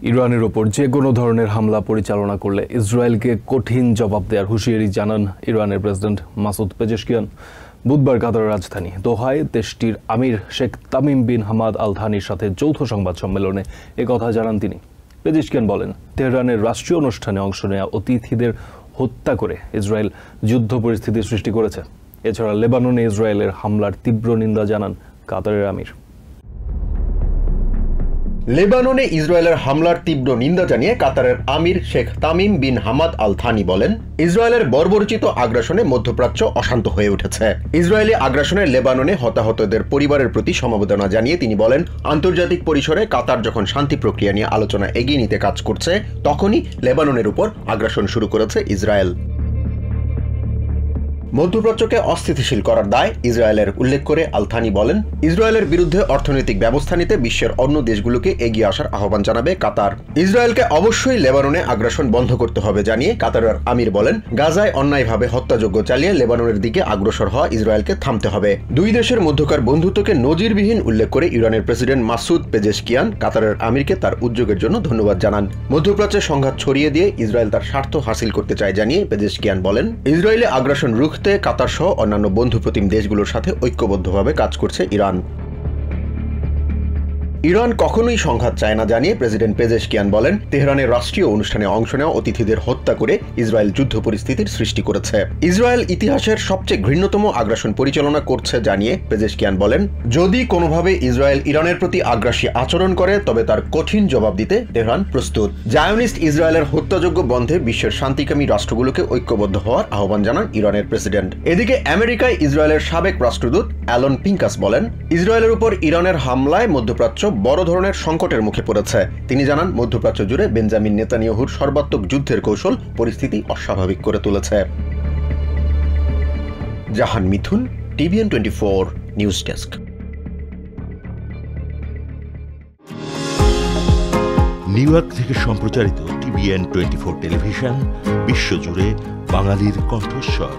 ইরানের ওপর যে কোনো ধরনের হামলা পরিচালনা করলে ইসরায়েলকে কঠিন জবাব দেওয়ার হুঁশিয়ারি জানান ইরানের প্রেসিডেন্ট মাসুদ পেজেশকিয়ান। বুধবার কাতারের রাজধানী দোহায় দেশটির আমির Sheikh Tamim bin Hamad Al থানির সাথে যৌথ সংবাদ সম্মেলনে একথা জানান তিনি। পেজেশকিয়ান বলেন, তেহরানের রাষ্ট্রীয় অনুষ্ঠানে অংশ নেওয়া অতিথিদের হত্যা করে ইসরায়েল যুদ্ধ পরিস্থিতি সৃষ্টি করেছে। এছাড়া লেবাননে ইসরায়েলের হামলার তীব্র নিন্দা জানান কাতারের আমির। লেবাননে ইসরায়েলের হামলার তীব্র নিন্দা জানিয়ে কাতারের আমির Sheikh Tamim bin Hamad Al Thani বলেন, ইসরায়েলের বর্বরচিত আগ্রাসনে মধ্যপ্রাচ্য অশান্ত হয়ে উঠেছে। ইসরায়েলি আগ্রাসনে লেবাননে হতাহতদের পরিবারের প্রতি সমবেদনা জানিয়ে তিনি বলেন, আন্তর্জাতিক পরিসরে কাতার যখন শান্তি প্রক্রিয়া নিয়ে আলোচনা এগিয়ে নিতে কাজ করছে, তখনই লেবাননের উপর আগ্রাসন শুরু করেছে ইসরায়েল। মধ্যপ্রাচ্যকে অস্থিতিশীল করার দায় ইসরায়েলের উল্লেখ করে আল থানি বলেন, ইসরায়েলের বিরুদ্ধে অর্থনৈতিক ব্যবস্থা নিতে বিশ্বের অন্য দেশগুলোকে এগিয়ে আসার আহ্বান জানাবে কাতার। ইসরায়েলকে অবশ্যই লেবাননে আগ্রাসন বন্ধ করতে হবে জানিয়ে কাতারের আমির বলেন, গাজায় অন্যায়ভাবে হত্যাযজ্ঞ চালিয়ে লেবাননের দিকে অগ্রসর হওয়া ইসরায়েলকে থামতে হবে। দুই দেশের মধ্যকার বন্ধুত্বকে নজিরবিহীন উল্লেখ করে ইরানের প্রেসিডেন্ট মাসুদ পেজেশকিয়ান কাতারের আমিরকে তার উদ্যোগের জন্য ধন্যবাদ জানান। মধ্যপ্রাচ্যে সংঘাত ছড়িয়ে দিয়ে ইসরায়েল তার স্বার্থ হাসিল করতে চায় জানিয়ে পেজেশকিয়ান বলেন, ইসরায়েলি আগ্রাসন রুখতে কাতার সহ অন্যান্য বন্ধুপ্রতিম দেশগুলোর সাথে ঐক্যবদ্ধভাবে কাজ করছে ইরান। ইরান কখনোই সংঘাত চায় না জানিয়ে প্রেসিডেন্ট পেজেশকিয়ান বলেন, তেহরানের রাষ্ট্রীয় অনুষ্ঠানে অংশ নেওয়া অতিথিদের হত্যা করে ইসরায়েল যুদ্ধ পরিস্থিতির সৃষ্টি করেছে। ইসরায়েল ইতিহাসের সবচেয়ে ঘৃণ্যতম আগ্রাসন পরিচালনা করছে জানিয়ে পেজেশকিয়ান বলেন, যদি কোনোভাবে ইসরায়েল ইরানের প্রতি আগ্রাসী আচরণ করে তবে তার কঠিন জবাব দিতে তেহরান প্রস্তুত। জায়নিস্ট ইসরায়েলের হত্যাযজ্ঞ বন্ধে বিশ্বের শান্তিকামী রাষ্ট্রগুলোকে ঐক্যবদ্ধ হওয়ার আহ্বান জানান ইরানের প্রেসিডেন্ট। এদিকে আমেরিকায় ইসরায়েলের সাবেক রাষ্ট্রদূত অ্যালন পিঙ্কাস বলেন, ইসরায়েলের উপর ইরানের হামলায় মধ্যপ্রাচ্য বড় ধরনের সংকটের মুখে পড়েছে। তিনি জানান, মধ্যপ্রাচ্য জুড়ে বেঞ্জামিন নেতানিয়াহুর সর্বাত্মক যুদ্ধের কৌশল পরিস্থিতি অস্বাভাবিক করে তুলেছে। Jahan Mithun, TVN 24 news desk. New York থেকে সম্প্রচারিত টিভিএন 24 টেলিভিশন বিশ্বজুড়ে বাঙালির কণ্ঠস্বর।